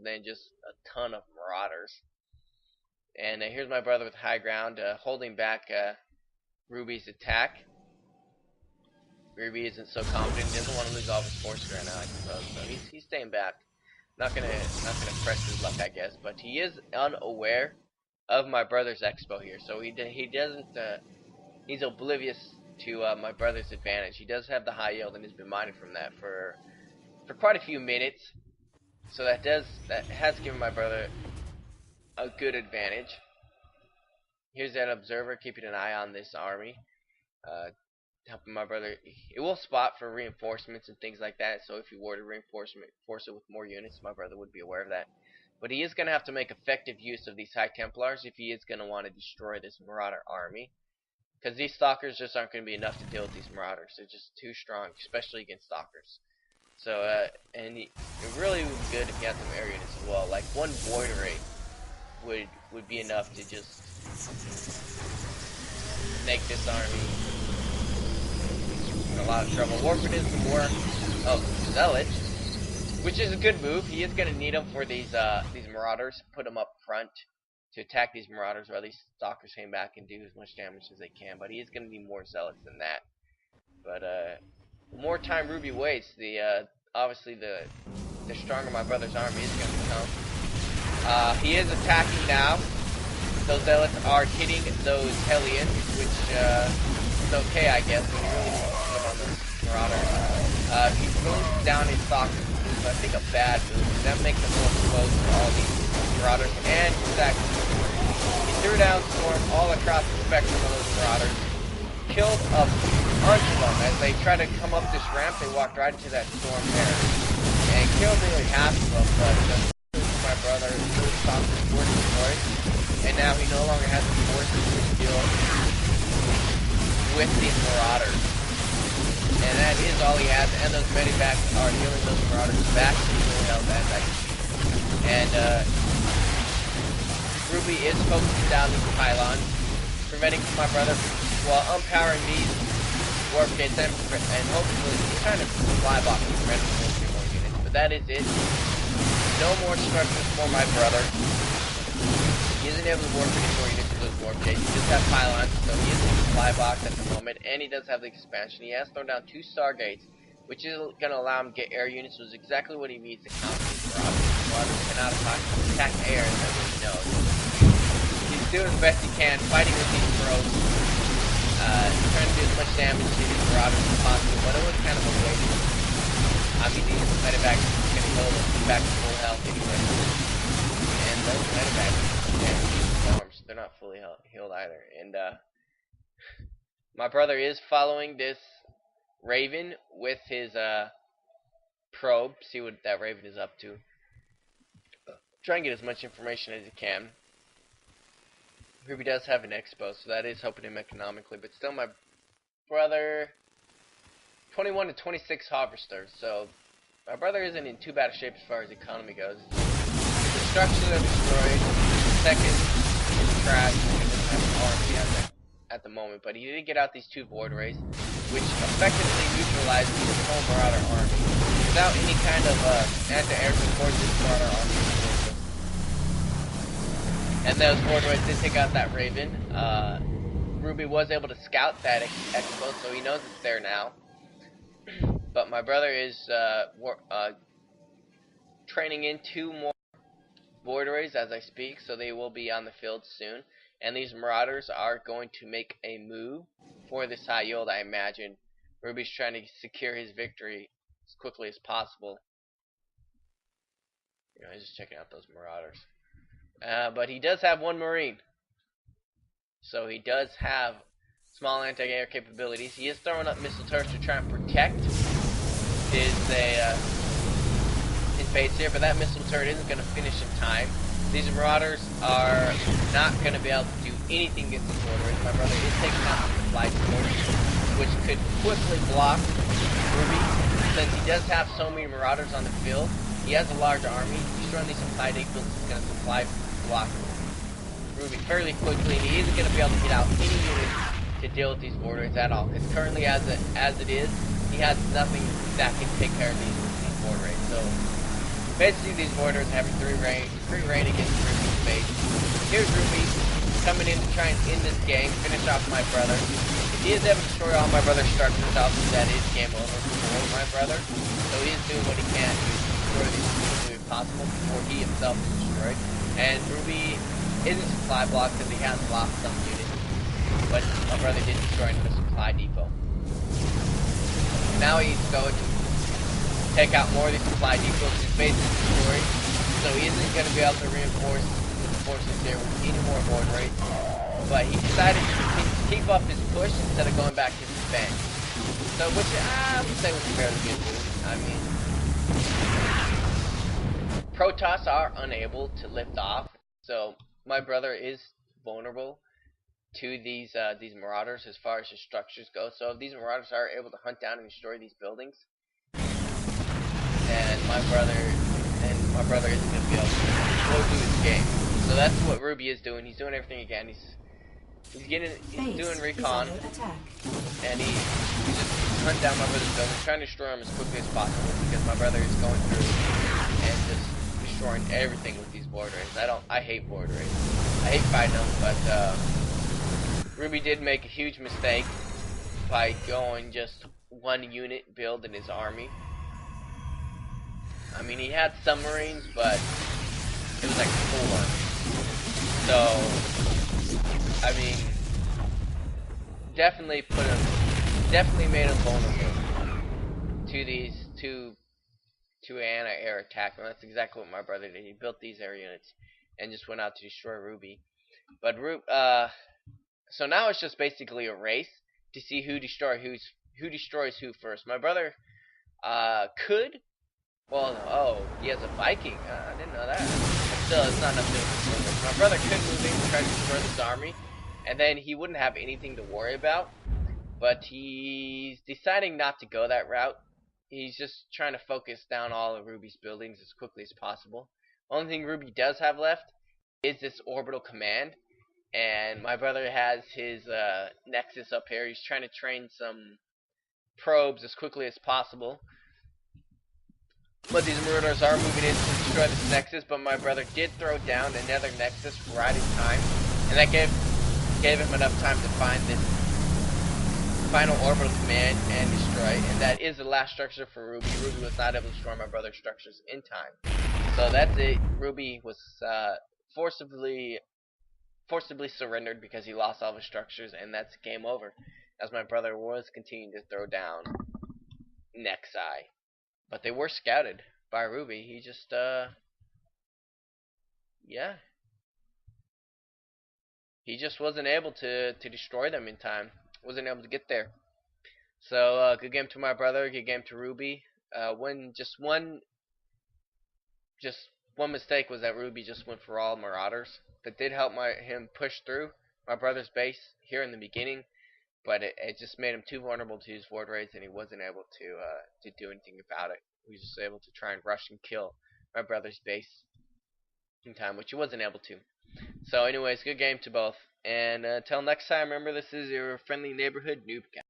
than just a ton of Marauders. And here's my brother with high ground, holding back Ruby's attack. Ruby isn't so confident; he doesn't want to lose all of his forces right now, I suppose. So he's staying back. Not gonna press his luck, I guess. But he is unaware of my brother's expo here, so he doesn't. He's oblivious to my brother's advantage. He does have the high yield and has been mining from that for quite a few minutes. So that has given my brother a good advantage. Here's that observer keeping an eye on this army, helping my brother. It will spot for reinforcements and things like that. So if you were to reinforce it with more units, my brother would be aware of that. But he is going to have to make effective use of these High Templars if he is going to want to destroy this Marauder army. Because these Stalkers just aren't going to be enough to deal with these Marauders. They're just too strong, especially against Stalkers. So, and it really would be good if you had some air units as well. Like one Void Ray would be enough to just make this army in a lot of trouble. Warford is some more Zealot, which is a good move. He is going to need them for these Marauders. Put them up front to attack these Marauders while these Stalkers came back and do as much damage as they can. But he is going to need more Zealots than that. But the more time Ruby waits, obviously the stronger my brother's army is going to become. He is attacking now. Those Zealots are hitting those Hellions, which is okay, I guess, when you really need to put on those Marauders. He's going down his Stalkers, which is, I think, a bad move. That makes him more exposed to all these Marauders, and exactly, he threw down Storm all across the spectrum of those Marauders, killed a bunch of them. As they tried to come up this ramp, they walked right into that Storm there, and killed nearly half of them, but my brother, those Stalkers were destroyed, and now he no longer has the forces to deal with these Marauders. And that is all he has, and those medibacks are healing those Marauders back to full health as I can. And Ruby is focusing down these pylons, preventing my brother while empowering these warp gates and hopefully he's trying to fly block these red more units. But that is it. No more structures for my brother. He isn't able to warp any more units with those warp gates. He does have pylons, so he is in the fly box at the moment, and he does have the expansion. He has thrown down 2 Stargates, which is going to allow him to get air units, which is exactly what he needs to counter these Marauders. Marauders cannot attack air, as he knows. He's doing the best he can, fighting with these throws, trying to do as much damage to these Marauders as possible, but it was kind of a waste. I mean, these medibacks are going to heal them back to full health anyway. And those medibacks damage these storms. They're not fully healed either. And my brother is following this Raven with his probe. See what that Raven is up to. Try and get as much information as he can. Ruby does have an expo, so that is helping him economically. But still, my brother, 21 to 26 harvesters. So my brother isn't in too bad a shape as far as economy goes. The structures are destroyed. Second is trash. He doesn't have an army at the moment, but he did get out these 2 Void Rays, which effectively neutralized the whole Marauder army. Without any kind of anti-air support, this Marauder army is worthless. And those Void Rays did take out that Raven. Ruby was able to scout that expo, so he knows it's there now. But my brother is training in 2 more Void Rays as I speak, so they will be on the field soon. And these Marauders are going to make a move for this high yield, I imagine. Ruby's trying to secure his victory as quickly as possible. You know, he's just checking out those Marauders. But he does have 1 Marine. So he does have small anti-air capabilities. He is throwing up missile turrets to try and protect his base here, but that missile turret isn't going to finish in time. These Marauders are not going to be able to do anything against the Void Rays. My brother is taking out the supply support, which could quickly block Ruby. Since he does have so many Marauders on the field, he has a large army. Destroying these supply depots is going to supply block Ruby fairly quickly, and he isn't going to be able to get out any units to deal with these Void Rays at all. Because currently, as it is, he has nothing that can take care of these Void Rays. So Basically, these borders have free reign against Ruby's base. Here's Ruby coming in to try and end this game, finish off my brother. If he is able to destroy all my brother's structures off, that is game over for my brother. So he is doing what he can to destroy these as quickly as possible before he himself is destroyed. And Ruby isn't supply blocked because he has lost some units, but my brother did destroy the supply depot. Now he's going to take out more of these supply depots. His base is destroyed, so he isn't going to be able to reinforce his forces there with any more board rates. But he decided to keep up his push instead of going back to defend. So, which I would say was a fairly good move. I mean, Protoss are unable to lift off, so my brother is vulnerable to these Marauders as far as his structures go. So if these Marauders are able to hunt down and destroy these buildings, and my brother isn't going to be able to go through his game. So that's what Ruby is doing. He's doing everything again. He's doing recon, and he's just hunting down my brother's building, trying to destroy him as quickly as possible because my brother is going through and just destroying everything with these board raids. I hate board raids. I hate fighting them, but Ruby did make a huge mistake by going just one unit build in his army. I mean, he had submarines, but it was like a full army. So, I mean, definitely made him vulnerable to these to anti-air attack. And that's exactly what my brother did. He built these air units and just went out to destroy Ruby. But so now it's just basically a race to see who destroys who first. My brother could. Well, oh, he has a Viking. I didn't know that. But still, it's not enough to destroy this. My brother could move in to try to destroy this army, and then he wouldn't have anything to worry about. But he's deciding not to go that route. He's just trying to focus down all of Ruby's buildings as quickly as possible. Only thing Ruby does have left is this orbital command, and my brother has his Nexus up here. He's trying to train some probes as quickly as possible. But these Marauders are moving in to destroy this Nexus, but my brother did throw down another Nexus right in time, and that gave him enough time to find this final orbital command and destroy, and that is the last structure for Ruby. Ruby was not able to destroy my brother's structures in time. So that's it. Ruby was forcibly surrendered because he lost all of his structures, and that's game over, as my brother was continuing to throw down Nexi. But they were scouted by Ruby. He just, yeah. He just wasn't able to destroy them in time. Wasn't able to get there. So, good game to my brother. Good game to Ruby. One mistake was that Ruby just went for all Marauders. That did help him push through my brother's base here in the beginning. But it just made him too vulnerable to his board raids, and he wasn't able to do anything about it. He was just able to try and rush and kill my brother's base in time, which he wasn't able to. So anyways, good game to both. And until next time, remember, this is your friendly neighborhood noob cat.